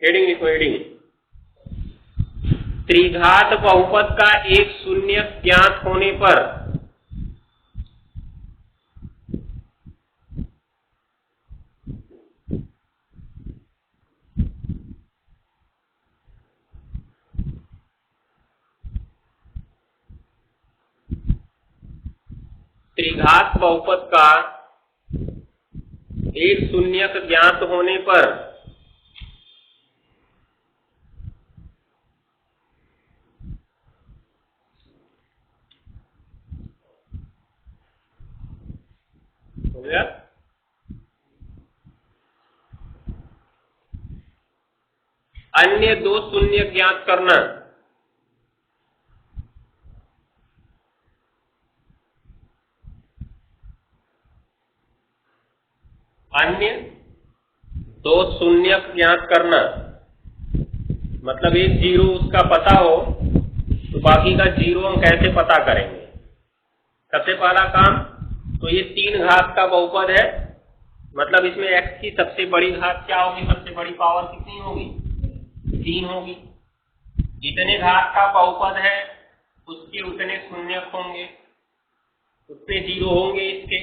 Heading लिखो, heading. त्रिघात बहुपद का एक शून्य ज्ञात होने पर त्रिघात बहुपद का एक शून्यक ज्ञात होने पर हो गया। अन्य दो शून्य ज्ञात करना। अन्य दो शून्य ज्ञात करना मतलब एक जीरो उसका पता हो तो बाकी का जीरो हम कैसे पता करेंगे। सबसे पहला काम तो ये 3 घात का बहुपद है, मतलब इसमें x की सबसे बड़ी घात क्या होगी, सबसे बड़ी पावर कितनी होगी, 3 होगी। जितने घात का बहुपद है उसके उतने शून्यक होंगे, उसपे जीरो होंगे इसके,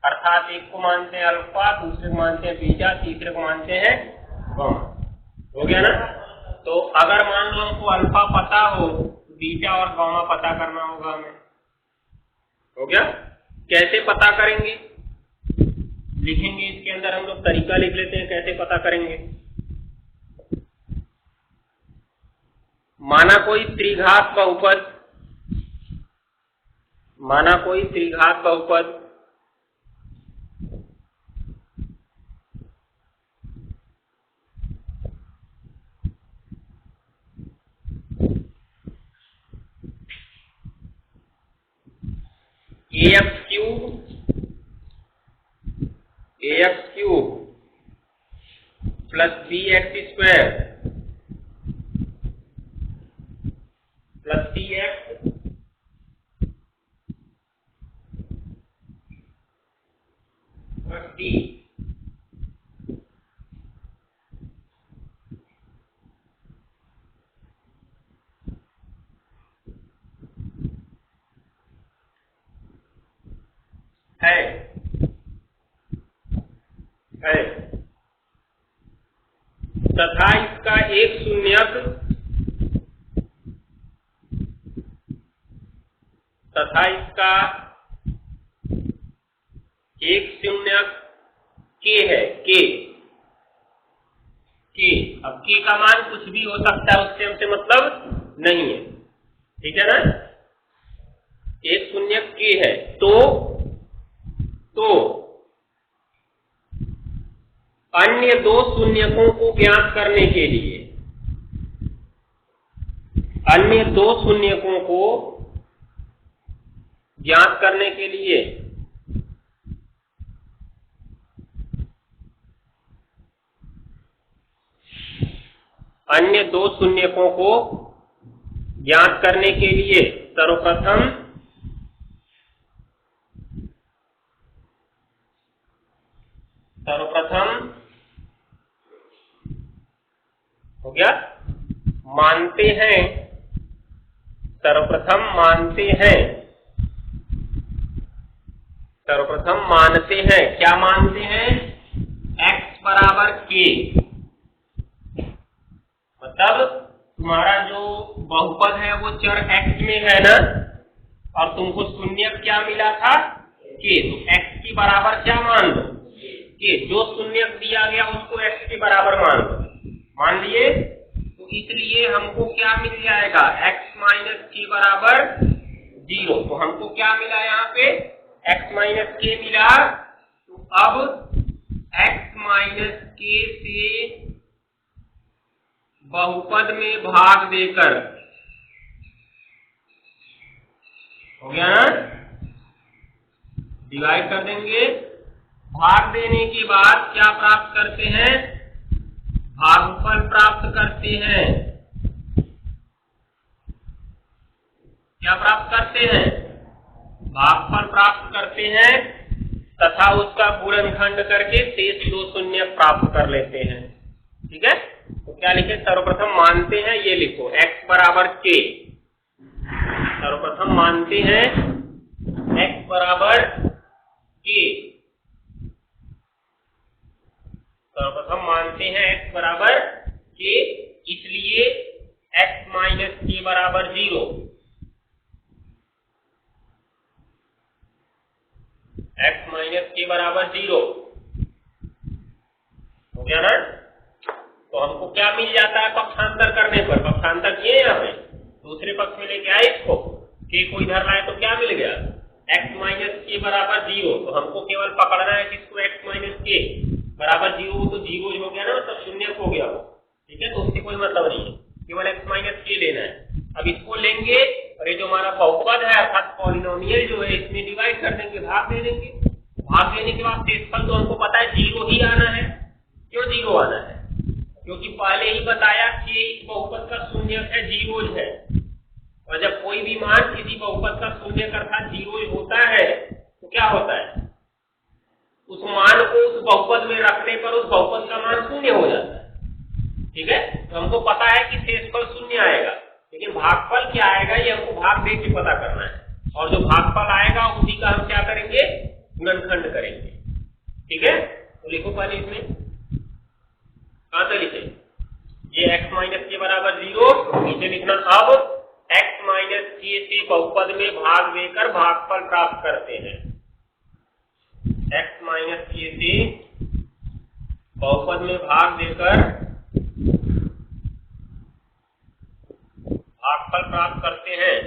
अर्थात एक को मानते हैं अल्फा, दूसरे को मानते हैं बीटा, तीसरे को मानते हैं गामा। हो गया ना। तो अगर मान लो हमको अल्फा पता हो तो बीटा और गामा पता करना होगा हमें। हो गया। कैसे पता करेंगे, लिखेंगे इसके अंदर हम लोग तरीका लिख लेते हैं कैसे पता करेंगे। माना कोई त्रिघात बहुपद, माना कोई त्रिघात बहुपद ax cube plus bx square plus cx plus d है तथा इसका एक शून्यक k है, k। अब k का मान कुछ भी हो सकता है, उससे हमसे मतलब नहीं है, ठीक है ना। एक शून्यक k है तो अन्य दो शून्यकों को ज्ञात करने के लिए, अन्य दो शून्यकों को ज्ञात करने के लिए अन्य दो शून्यकों को ज्ञात करने के लिए सर्वप्रथम हो गया, सर्वप्रथम मानते हैं क्या मानते हैं, x बराबर k। मतलब तुम्हारा जो बहुपद है वो चर x में है ना, और तुमको शून्य क्या मिला था, k। तो x की बराबर क्या मान दो, k। जो शून्य दिया गया उसको x के बराबर मान दो, मान लिए। तो इसलिए हमको क्या मिल जाएगा, x माइनस k बराबर 0। तो हमको क्या मिला यहाँ पे, x माइनस k मिला। तो अब x माइनस k से बहुपद में भाग देकर, हो गया ना, डिवाइड कर देंगे। भाग देने के बाद क्या प्राप्त करते हैं, भागफल प्राप्त करते हैं। क्या प्राप्त करते हैं, भागफल प्राप्त करते हैं तथा उसका गुणनखंड करके शेष दो शून्य प्राप्त कर लेते हैं, ठीक है। तो क्या लिखे, सर्वप्रथम मानते हैं, ये लिखो x बराबर k। सर्वप्रथम मानते हैं x बराबर k। सर्वप्रथम मानते हैं x बराबर k, इसलिए x माइनस k बराबर 0। x माइनस k बराबर 0 हो गया ना। तो हमको क्या मिल जाता है पक्षांतर करने पर, पक्षांतर किए यहाँ पे, दूसरे पक्ष में लेके आए इसको, k को इधर लाए तो क्या मिल गया, x माइनस k बराबर 0। तो हमको केवल पकड़ना है किसको, x माइनस k बराबर 0, तो 0 हो गया ना, मतलब शून्य हो गया वो, ठीक है। तो उससे कोई मतलब नहीं है, केवल x माइनस k लेना है। अब इसको लेंगे और ये जो हमारा बहुपद है अर्थात पॉलिनोमियल जो है, इसमें डिवाइड कर देंगे, भाग दे देंगे। भाग देने के बाद शेषफल तो हमको पता है 0 ही आना है। क्यों 0 आना है, क्योंकि पहले ही बताया कि इस बहुपद का शून्यक है, 0 है। और जब कोई भी मान किसी बहुपद का शून्यक अर्थात 0 होता है तो क्या होता है, उस मान को उस बहुपद में रखने पर उस बहुपद का मान शून्य हो जाता है, ठीक है। तो हमको पता है कि शेषफल शून्य आएगा, लेकिन भागफल क्या आएगा ये हमको भाग दे के पता करना है। और जो भागफल आएगा उसी का हम क्या करेंगे, गुणनखंड करेंगे, ठीक है। तो लिखो पहले इसमें, कहां से लिखे, ये x माइनस के बराबर 0, नीचे लिखना अब x माइनस के से बहुपद में भाग देकर भागफल प्राप्त करते हैं। x माइनस के से बहुपद में भाग देकर भागफल प्राप्त करते हैं।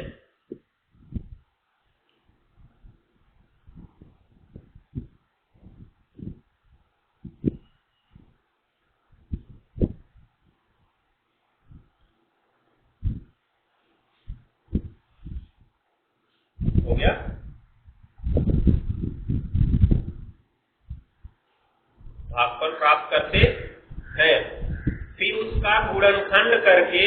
हो गया, भागफल प्राप्त करते हैं, फिर उसका गुणनखंड करके,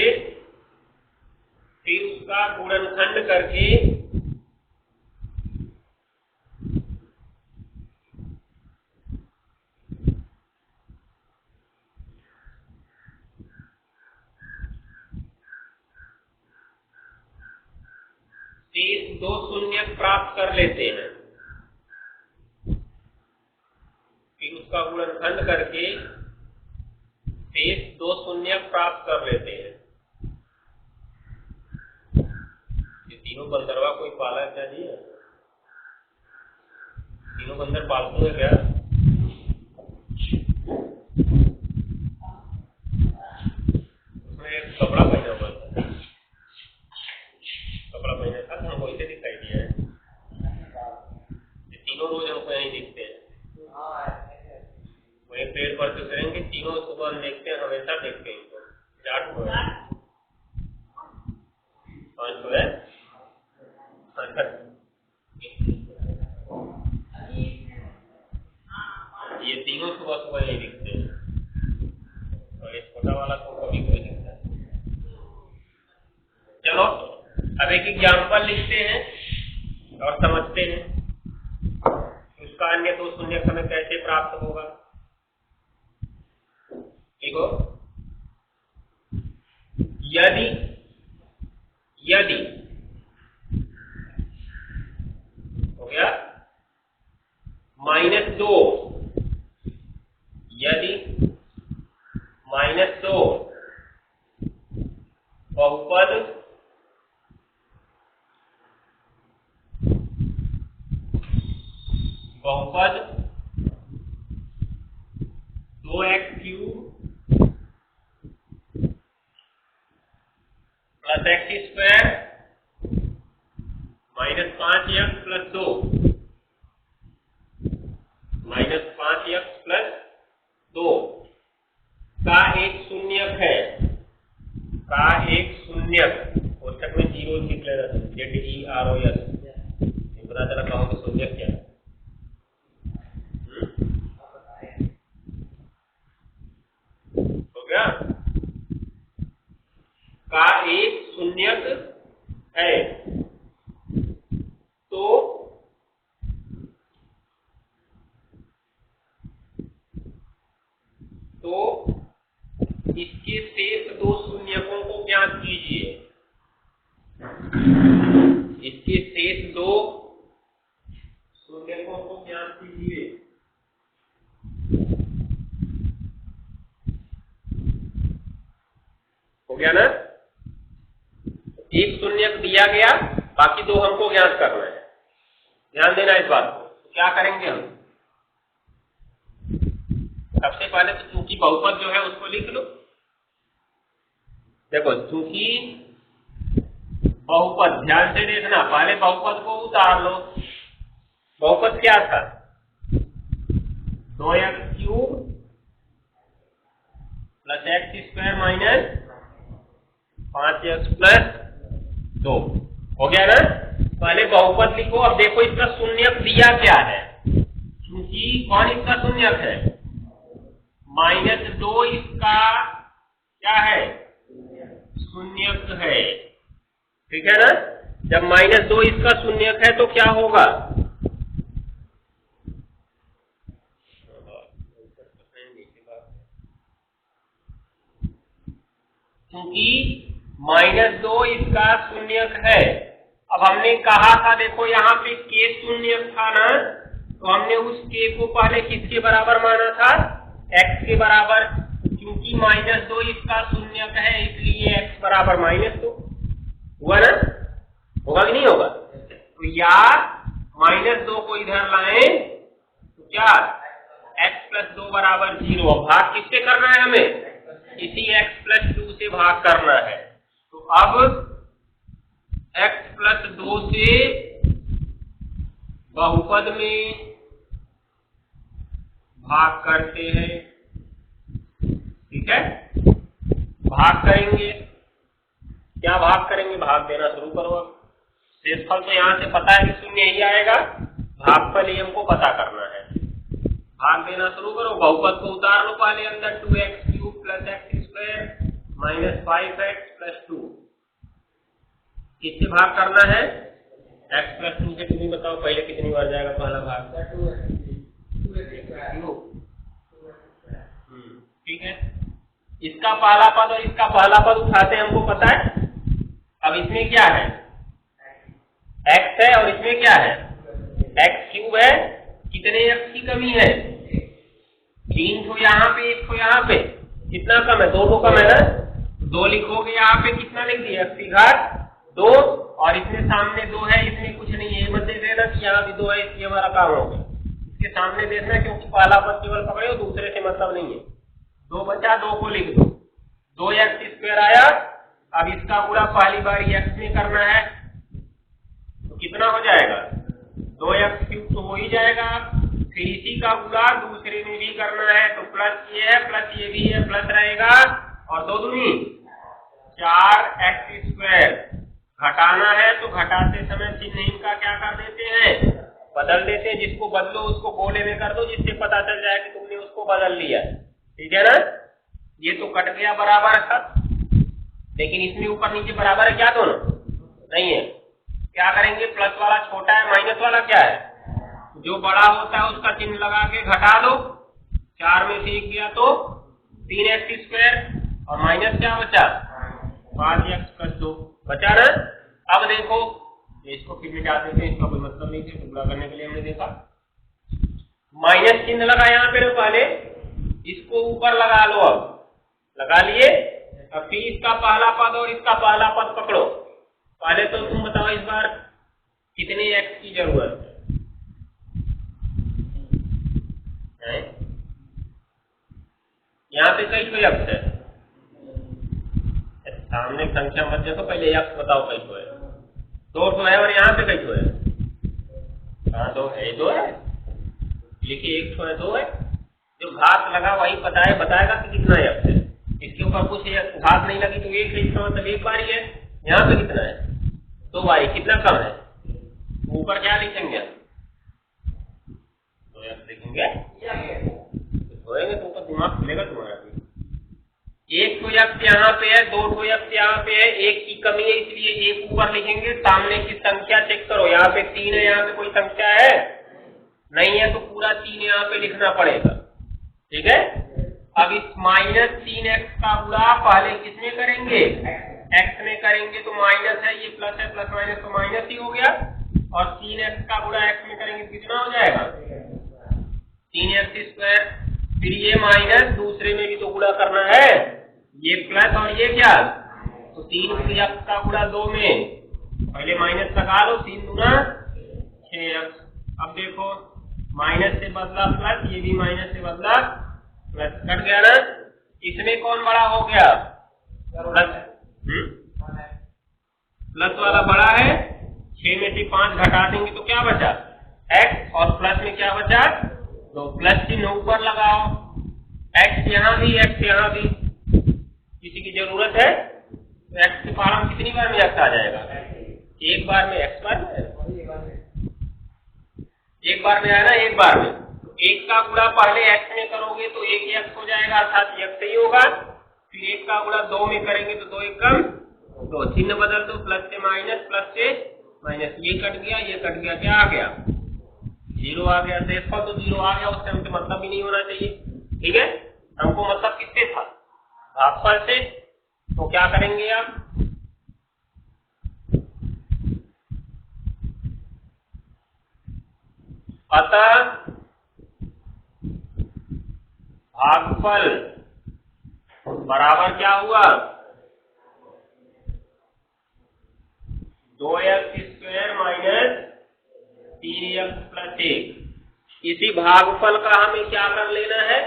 शेष 2 शून्यक प्राप्त कर लेते हैं। फिर उसका गुणनखंड करके शेष 2 शून्यक प्राप्त कर लेते हैं। ये तीनों बंदरवा कोई पाला क्या जी है, तीनों बंदर पालतू है क्या, उसमें एक कपड़ा पहना हुआ था, कपड़ा पहना था, हमको इसे दिखाई दिया है। ये तीनों रोज हमको यहीं दिखते हैं, वही पेड़ पर तो करेंगे, तीनों सुबह देखते हैं, हमेशा देखते हैं इनको। 4 ठो है, 5 ठो है, ये तीनों सुबह सुबह यही दिखते हैं, और ये छोटा वाला तो कभी कोई दिखता है। चलो अब एक एग्जाम्पल लिखते हैं और समझते हैं उसका अन्य 2 शून्य हमें कैसे प्राप्त होगा। देखो, यदि हो गया -2, यदि -2 बहुपद बहुपद 2x³ plus x² -5x + 2 -5x + 2 का एक शून्यक है, कोष्ठक में 0 लिख लेना, ZEROS, पता चला कहूँ तो शून्यक क्या है। हो गया, का एक शून्यक है, तो इसके शेष दो शून्यकों को ज्ञात कीजिए। इसके शेष दो शून्यकों को ज्ञात कीजिए। हो गया ना? एक शून्यक दिया गया, बाकी दो हमको ज्ञात करना है। ध्यान देना इस बात को। तो क्या करेंगे हम? सबसे पहले तो चूंकि बहुपद जो है उसको लिख लो। देखो, चूंकि बहुपद, ध्यान से देखना, पहले बहुपद को उतार लो। बहुपद क्या था? 2x³ plus x² minus 5x plus 2। हो गया ना? पहले बहुपद लिखो। अब देखो इसका शून्यक दिया क्या है, क्योंकि कौन इसका शून्यक है? -2 इसका क्या है? शून्यक है। ठीक है ना? जब -2 इसका शून्यक है तो क्या होगा? क्योंकि -2 इसका शून्यक है। अब हमने कहा था, देखो यहाँ पे k शून्यक था ना, तो हमने उस k को पहले किसके बराबर माना था? x के बराबर। क्योंकि -2 इसका शून्यक है, इसलिए x बराबर -2 हुआ ना? होगा कि नहीं होगा? तो या -2 को इधर लाएं तो क्या? x प्लस 2 बराबर 0। अब भाग किससे करना है हमें? इसी x प्लस 2 से भाग करना है। तो अब x प्लस 2 से बहुपद में भाग करते हैं। ठीक है? भाग करेंगे। क्या भाग करेंगे? भाग देना शुरू करो। अब शेषफल तो यहां से पता है कि शून्य ही आएगा, भागफल ही हमको पता करना है। भाग देना शुरू करो। बहुपद को उतार लो पहले अंदर। 2x³ plus x² minus 5x plus 2। किससे भाग करना है? x प्लस 2 से। तुम्हें बताओ पहले कितनी बार जाएगा पहला भाग? 2। ठीक है? इसका पहला पद और इसका पहला पद उठाते हैं, हमको पता है। अब इसमें क्या है? x है और इसमें क्या है? x³ है। कितने x की कमी है? 3 तो यहाँ पे, 1 तो यहाँ पे। कितना कम है? 2 तो कम है ना? 2 लिखोगे यहाँ पे, कितना लिख दिया? x की घात 2। और इसमें सामने 2 है, इसमें कुछ नहीं है। मत देख लेना कि यहाँ भी 2 है, इसलिए हमारा काम हो गया। इसके सामने देखना, क्योंकि पहला पद केवल पकड़े हो, दूसरे से मतलब नहीं है। 2 बचा, 2 को लिख दो। 2x² आया। अब इसका पूरा पहली बार x में करना है, तो कितना हो जाएगा? 2x³ तो हो ही जाएगा। फिर इसी का गुणा दूसरे में भी करना है, तो प्लस ये है, प्लस ये भी है, प्लस रहेगा। और 2 दूनी 4x²। घटाना है तो घटाते समय चिन्ह इनका क्या कर देते हैं? बदल देते हैं। जिसको बदलो उसको गोले में कर दो, जिससे पता चल जाए कि तुमने उसको बदल लिया। ठीक है ना? ये तो कट गया बराबर था, लेकिन इसमें ऊपर नीचे बराबर है क्या? दोनों नहीं है। क्या करेंगे? प्लस वाला छोटा है, माइनस वाला क्या है? जो बड़ा होता है उसका चिन्ह लगा के घटा दो। 4 में से 1 गया तो 3x²। और माइनस क्या बचा? 5x प्लस 2 बचा ना? अब देखो, इसको फिर मिटा देते हैं, इसका कोई मतलब नहीं है, टुकड़ा करने के लिए हमने देखा। माइनस चिन्ह लगा यहाँ पे पहले, इसको ऊपर लगा लो। अब लगा लिए। अब फिर इसका पहला पद और इसका पहला पद पकड़ो। पहले तो तुम बताओ इस बार कितने x की जरूरत है? यहाँ पे कई कोई x है। सामने संख्या मत देखो, पहले x बताओ कई को है। 2 तो है, और यहाँ पे कई को है? हाँ 2 है, 2 है। देखिए 1 तो है, 2 है। जो घात लगा वही बताएगा कि कितना x है। इसके ऊपर कुछ घात नहीं लगी तो 1 है, इसका मतलब 1 बारी है। यहाँ पे कितना है? 2 बारी। कितना कम है? ऊपर क्या लिखेंगे? 2x लिखेंगे। होएंगे तो ऊपर दिमाग खुलेगा तुम्हारा भी। 1 तो x यहाँ पे है, 2 तो x यहाँ पे है, 1 की कमी है, इसलिए 1 ऊपर लिखेंगे। सामने की संख्या चेक करो, यहाँ पे 3 है, यहाँ पे कोई संख्या है नहीं है, तो पूरा 3 यहाँ पे लिखना पड़ेगा। ठीक है? अब इस -3x का गुणा पहले किसमें करेंगे, x में करेंगे तो माइनस है, ये प्लस है, प्लस माइनस तो माइनस ही हो गया, और 3x का गुणा x में करेंगे तो कितना हो जाएगा 3x²। फिर ये माइनस दूसरे में भी तो गुणा करना है, ये प्लस और ये क्या, तो 3x का गुणा 2 में, पहले माइनस लगा लो, 3 दूना 6x। अब देखो माइनस से बदला प्लस, ये भी माइनस से बदला प्लस, कट गया ना। इसमें कौन बड़ा हो गया, प्लस, प्लस वाला बड़ा है, 6 में से 5 घटा देंगे तो क्या बचा x, और प्लस में क्या बचा, तो प्लस चिन्ह ऊपर लगाओ, x यहाँ भी x यहाँ भी, किसी की जरूरत है तो x के पहाड़ में कितनी बार में x आ जाएगा, एक बार में, x बार में, एक बार में है ना, एक बार में। तो एक का गुणा पहले x में करोगे तो 1x हो जाएगा, अर्थात x ही होगा। फिर एक का गुणा 2 में करेंगे तो 2 एक कम, तो चिन्ह बदल दो, प्लस से माइनस, प्लस से माइनस, ये कट गया, ये कट गया, क्या आ गया 0 आ गया। शेषफल तो 0 आ गया, उससे हमसे मतलब भी नहीं होना चाहिए, ठीक है। हमको मतलब किससे था, भागफल से। तो क्या करेंगे आप, अतः भागफल बराबर क्या हुआ 2x² माइनस 3x प्लस 1। इसी भागफल का हमें क्या कर लेना है,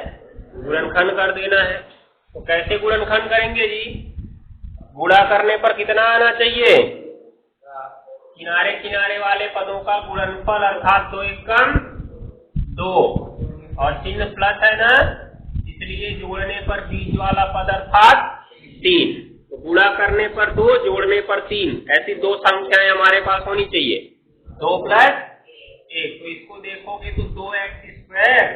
गुणनखंड कर देना है। तो कैसे गुणनखंड करेंगे जी, गुणा करने पर कितना आना चाहिए, किनारे किनारे वाले पदों का गुणनफल, अर्थात 2 एकम 2, और चिन्ह प्लस है ना, इसलिए जोड़ने पर बीच वाला पद अर्थात 3। तो गुणा करने पर 2, जोड़ने पर 3, ऐसी 2 संख्याएं हमारे पास होनी चाहिए, 2 प्लस 1। तो इसको देखोगे तो 2x²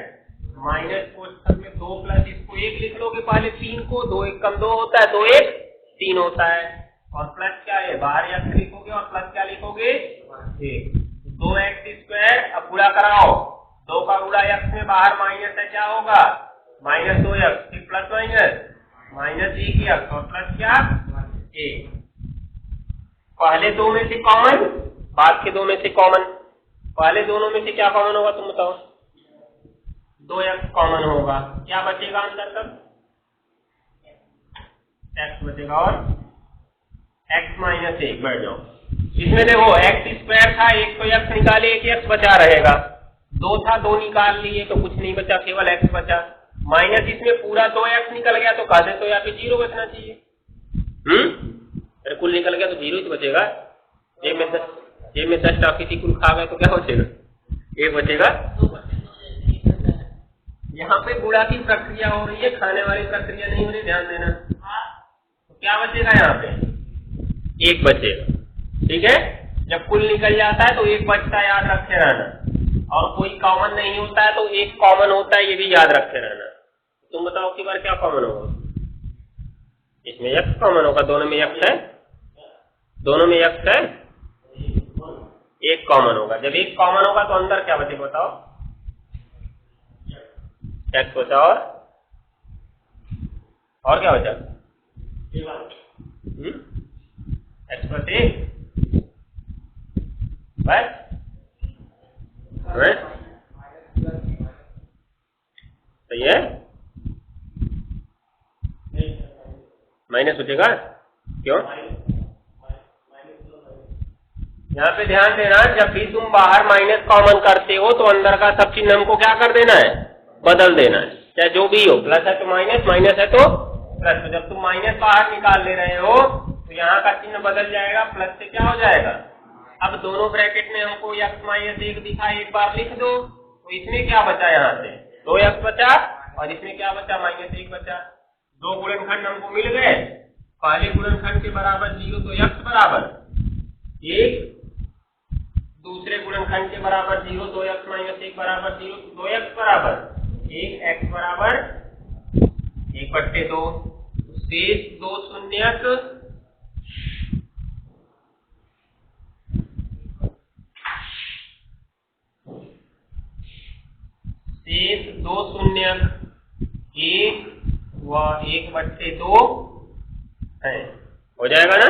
माइनस कोष्ठक में 2 प्लस, इसको 1 लिख लोगे पहले 3 को, 2 एकम 2 होता है, 2 1 3 होता है, और प्लस क्या है, बाहर x लिखोगे और प्लस क्या लिखोगे 1, 2x²। अब गुणा कराओ, 2 का गुणा x में, बाहर माइनस है, क्या होगा माइनस 2x, फिर प्लस माइनस माइनस 1x, और प्लस क्या 1। पहले 2 में से कॉमन, बाद के 2 में से कॉमन, पहले दोनों में से क्या कॉमन होगा तुम बताओ, 2x कॉमन होगा, क्या बचेगा अंदर तक x बचेगा, और x माइनस 1 बैठ जाओ। इसमें देखो x² था, एक तो x निकाले, एक x बचा रहेगा, 2 था 2 निकाल लिए तो कुछ नहीं बचा, केवल x बचा, माइनस इसमें पूरा 2x निकल गया तो कहते तो यहाँ पे 0 बचना चाहिए। अरे कुल निकल गया तो 0 ही बचेगा, जेब में 10 टॉफी थी, कुल खा गए तो क्या बचेगा, 1 बचेगा। यहाँ पे गुणा की प्रक्रिया हो रही है, खाने वाली प्रक्रिया नहीं हो रही, ध्यान देना। तो क्या बचेगा, यहाँ पे 1 बचेगा, ठीक है। जब कुल निकल जाता है तो 1 बचता है, याद रखे रहना, और कोई कॉमन नहीं होता है तो 1 कॉमन होता है, ये भी याद रखे रहना। तुम बताओ कि बार क्या कॉमन होगा, इसमें x कॉमन होगा, दोनों में x है, दोनों में x है, 1 कॉमन होगा। जब 1 कॉमन होगा तो अंदर क्या बचेगा बताओ, x बचा, और क्या बचा, x प्लस 1 बस, सही है, माइनस बचेगा, क्यों, यहाँ पे ध्यान देना, जब भी तुम बाहर माइनस कॉमन करते हो तो अंदर का सब चिन्ह हमको क्या कर देना है, बदल देना है, चाहे जो भी हो, प्लस है तो माइनस, माइनस है तो प्लस। तो जब तुम माइनस बाहर निकाल ले रहे हो तो यहाँ का चिन्ह बदल जाएगा, प्लस से क्या हो जाएगा। अब दोनों ब्रैकेट में हमको x माइनस 1 दिखा, एक बार लिख दो, तो इसमें क्या बचा, यहाँ से 2x बचा, और इसमें क्या बचा, -1 बचा। 2 गुणनखंड हमको मिल गए, पहले गुणनखंड के बराबर 0 तो x बराबर 1, दूसरे गुणनखंड के बराबर 0, 2x माइनस 1 बराबर 0, 2x बराबर 1, x बराबर 1/2। शेष 2 शून्यक शेष 2 शून्यक 1 वह 1/2 है। हो जाएगा ना,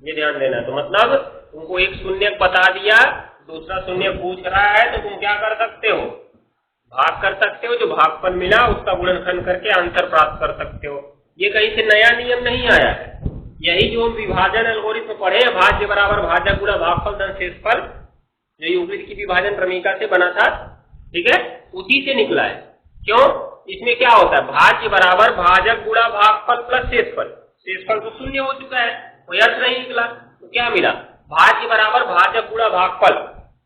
ये ध्यान देना। तो मतलब तुमको एक शून्य बता दिया, दूसरा शून्य पूछ रहा है, तो तुम क्या कर सकते हो, भाग कर सकते हो। जो भागफल मिला उसका गुणनखंड करके आंसर प्राप्त कर सकते हो। ये कहीं से नया नियम नहीं आया है, यही जो हम विभाजन एल्गोरिथ्म पढ़े, भाज्य बराबर भाजक गुणा भागफल धन शेषफल, जो यूक्लिड की विभाजन क्रमिका से बना था, ठीक है, उसी से निकला है। क्यों? इसमें क्या होता है, भाज्य बराबर भाजक गुणा भागफल प्लस शेषफल। शेषफल तो शून्य हो चुका है, कोई अर्थ नहीं निकला, तो क्या मिला, भाज्य बराबर भाजक गुणा भागफल।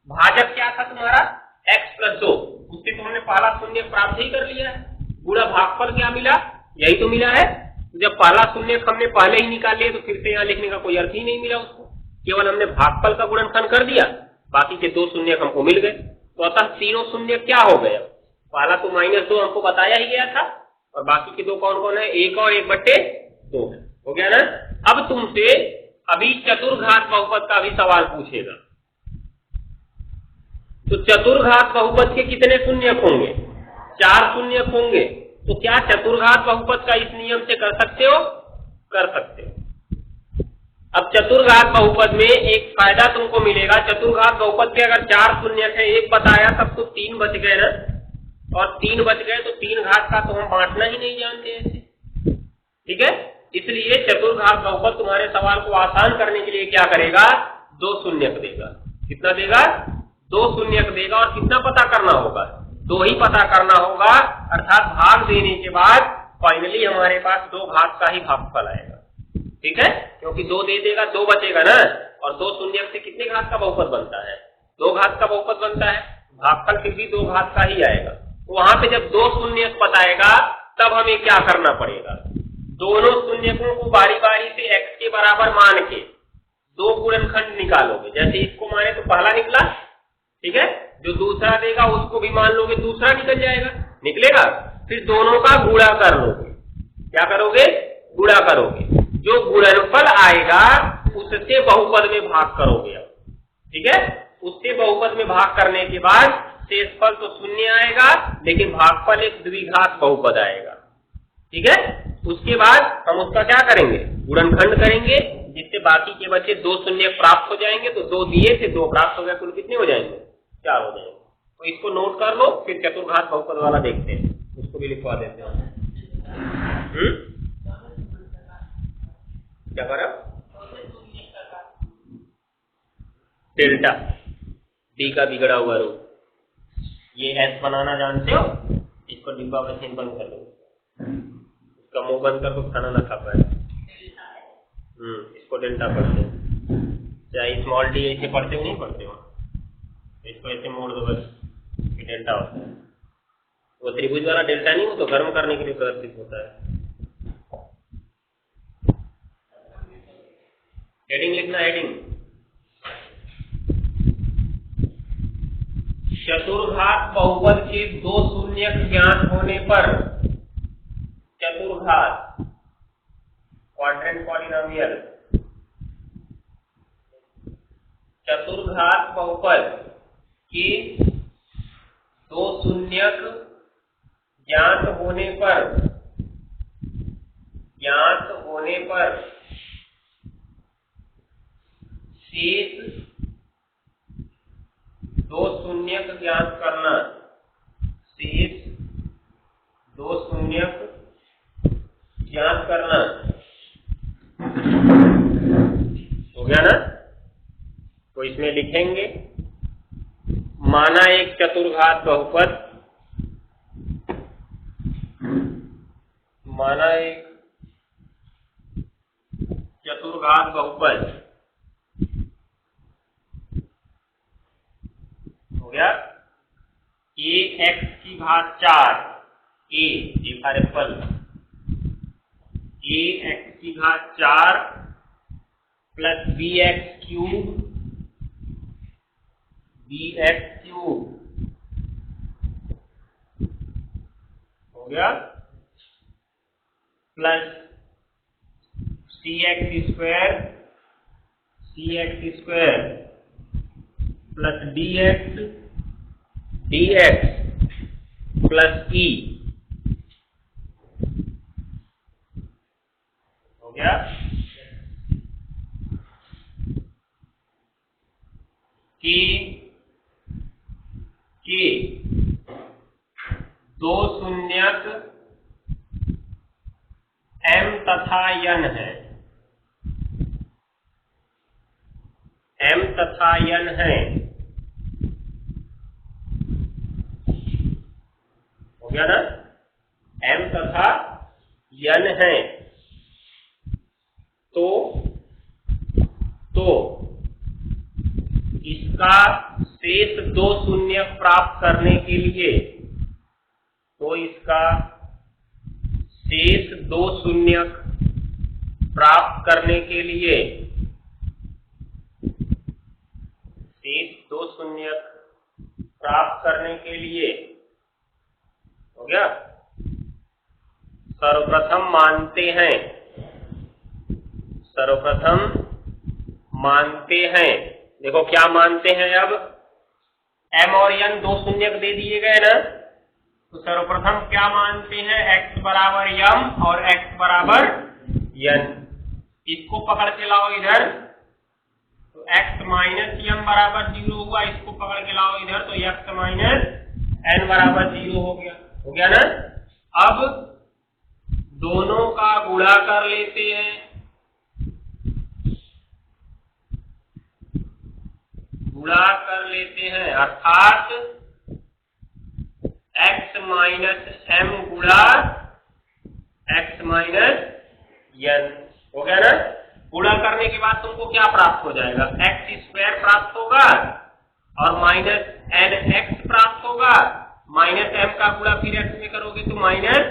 भाजक क्या था तुम्हारा, x + 2, उससे तो हमने पहला शून्य प्राप्त ही कर लिया है। गुणा भागफल क्या मिला, यही तो मिला है। जब पहला शून्य हमने पहले ही निकाल लिया, तो फिर से यहाँ लिखने का कोई अर्थ ही नहीं मिला उसको, केवल हमने भागफल का गुणनखंड कर दिया, बाकी के 2 शून्य हमको मिल गए। तो अतः तीनों शून्य क्या हो गए, पहला तो -2 हमको बताया ही गया था, और बाकी के 2 कौन कौन है, 1 और 1/2 हो गया ना। अब तुमसे अभी चतुर्घात बहुपद का भी सवाल पूछेगा। तो चतुर्घात बहुपद के कितने शून्यक होंगे, 4 शून्यक होंगे। तो क्या चतुर्घात बहुपद का इस नियम से कर सकते हो, कर सकते हो। अब चतुर्घात बहुपद में एक फायदा तुमको मिलेगा, चतुर्घात बहुपद के अगर 4 शून्यक है, 1 बताया तब तो 3 बच गए ना, और 3 बच गए तो 3 घात का तो हम बांटना ही नहीं जानते ऐसे, ठीक है। इसलिए चतुर्घात बहुपद तुम्हारे सवाल को आसान करने के लिए क्या करेगा, 2 शून्यक देगा। कितना देगा, 2 शून्यक देगा। और कितना पता करना होगा, 2 ही पता करना होगा, अर्थात भाग देने के बाद फाइनली हमारे पास 2 घात का ही भागफल आएगा, ठीक है। क्योंकि 2 दे देगा, 2 बचेगा ना, और 2 शून्यक से कितने घात का बहुपद बनता है, 2 घात का बहुपद बनता है, भागफल फिर भी 2 घात का ही आएगा। तो वहां पे जब 2 शून्यक बताएगा तब हमें क्या करना पड़ेगा, दोनों शून्यकों को बारी बारी से x के बराबर मान के 2 गुणनखंड निकालोगे। जैसे इसको माने तो पहला निकला, ठीक है, जो दूसरा देगा उसको भी मान लोगे, दूसरा निकल जाएगा, निकलेगा, फिर दोनों का गुणा कर लोगे। क्या करोगे, गुणा करोगे, जो गुणनफल आएगा उससे बहुपद में भाग करोगे, ठीक है। उससे बहुपद में भाग करने के बाद शेषफल तो शून्य आएगा, लेकिन भागफल एक द्विघात बहुपद आएगा, ठीक है। उसके बाद हम उसका क्या करेंगे, गुणनखंड करेंगे, जिससे बाकी के बचे 2 शून्य प्राप्त हो जाएंगे। तो 2 दिए थे, 2 प्राप्त हो गए, कुल कितने हो जाएंगे, 4 हो जाएंगे। तो इसको नोट कर लो, फिर चतुर्घात बहुपद वाला देखते हैं, उसको भी लिखवा देते हैं। क्या करा, डेल्टा डी का बिगड़ा हुआ रूप, ये एस बनाना जानते हो, इसको डिब्बा में चिन्ह बंद कर लो, इसका मुंह बंद कर दो, खाना ना खा पाए। इसको डेल्टा पढ़ते हैं, चाहे स्मॉल डी ऐसे पढ़ते हो नहीं पढ़ते हो, इसको ऐसे मोड़ दो बस, ये डेल्टा होता है। वो त्रिभुज वाला डेल्टा नहीं, वो तो गर्म करने के लिए प्रदर्शित होता है। हेडिंग लिखना, हेडिंग, चतुर्घात बहुपद के 2 शून्यक ज्ञात होने पर, चतुर्घात क्वाड्रेंट पॉलिनोमियल, चतुर्घात बहुपद के 2 शून्यक ज्ञात होने पर शेष 2 शून्यक ज्ञात करना, शेष 2 शून्यक ज्ञात करना, हो गया ना। तो इसमें लिखेंगे, माना एक चतुर्घात बहुपद, माना एक चतुर्घात बहुपद, हो गया, ax⁴ a for Apple, ax⁴ plus bx³ हो गया, plus cx² plus dx plus e, गया कि दो शून्यक m तथा n है, m तथा n है, हो गया ना, m तथा n है, तो इसका शेष दो शून्य प्राप्त करने के लिए, तो इसका शेष दो शून्य प्राप्त करने के लिए, शेष दो शून्य प्राप्त करने के लिए, हो गया, सर्वप्रथम मानते हैं, देखो क्या मानते हैं, अब m और n दो शून्यक दे दिए गए ना, तो सर्वप्रथम क्या मानते हैं, x बराबर m और x बराबर n, इसको पकड़ के लाओ इधर, तो x माइनस m बराबर 0 हुआ, इसको पकड़ के लाओ इधर, तो x माइनस n बराबर 0 हो गया ना। अब दोनों का गुणा कर लेते हैं, अर्थात x माइनस m गुणा x माइनस n, हो गया ना। गुणा करने के बाद तुमको क्या प्राप्त हो जाएगा, x स्क्वायर प्राप्त होगा और माइनस n x प्राप्त होगा, माइनस m का गुणा फिर x में करोगे तो माइनस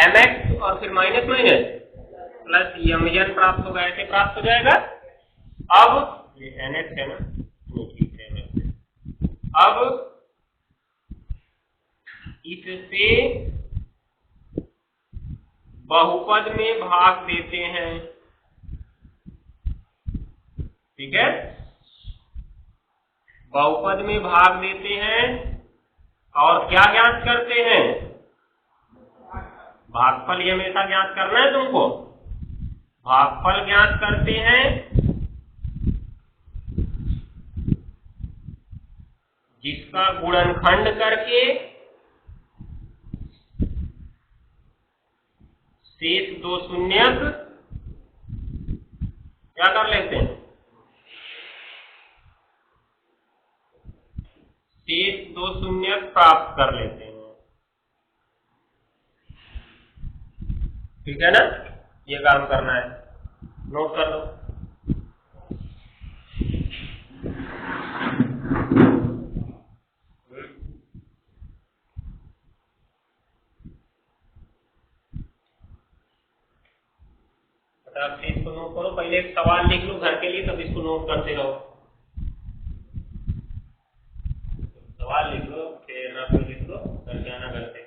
mx और फिर माइनस माइनस प्लस mn प्राप्त होगा, ऐसे प्राप्त हो जाएगा। अब ये nx है ना, अब इससे बहुपद में भाग देते हैं, ठीक है, बहुपद में भाग देते हैं और क्या ज्ञात करते हैं, भागफल, ये हमेशा ज्ञात करना है तुमको, भागफल ज्ञात करते हैं, जिसका गुणनखंड करके शेष दो शून्यक क्या कर लेते हैं, शेष दो शून्यक प्राप्त कर लेते हैं, ठीक है ना। ये काम करना है, नोट कर लो। इसको नोट करो, पहले एक सवाल लिख लो घर के लिए, तब इसको नोट करते रहो। सवाल लिख लो, फिर ना कोई लिख लो, घर के आना करते।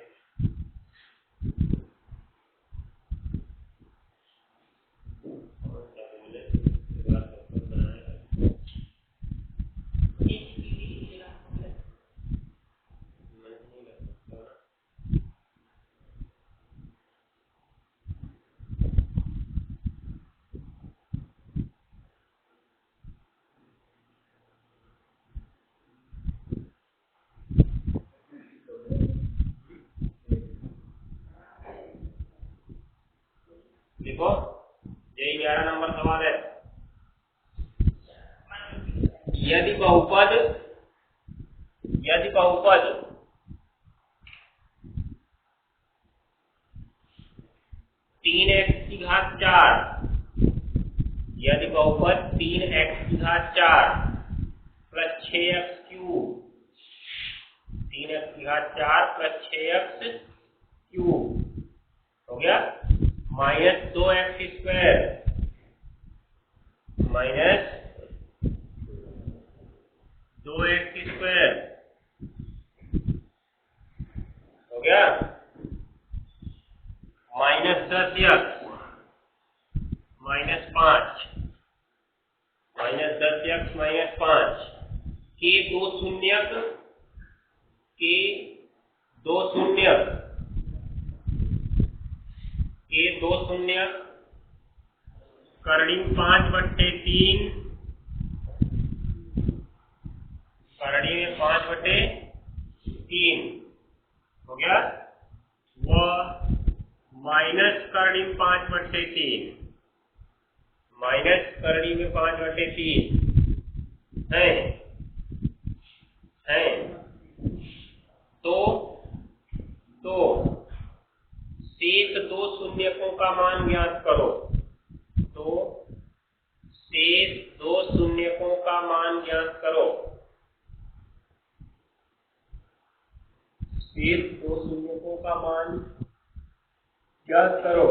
देखो, ये 11 नंबर सवाल है। यदि बहुपद 3x की घात 4, यदि बहुपद 3x की घात 4 प्लस 6x क्यूब, 3x की घात 4 प्लस 6x क्यूब, हो गया, minus 2x square, minus 2x square, हो गया, minus 10x minus 5, minus 10x minus 5 के दो शून्यक कर्णिम 5/3, कर्णी में 5/3 हो गया, व माइनस कर्णिम 5/3, माइनस कर्णी में 5/3 है। तो शेष दो शून्यकों का मान ज्ञात करो। तो शेष दो शून्यकों का मान ज्ञात करो। शेष दो शून्यकों का मान ज्ञात करो।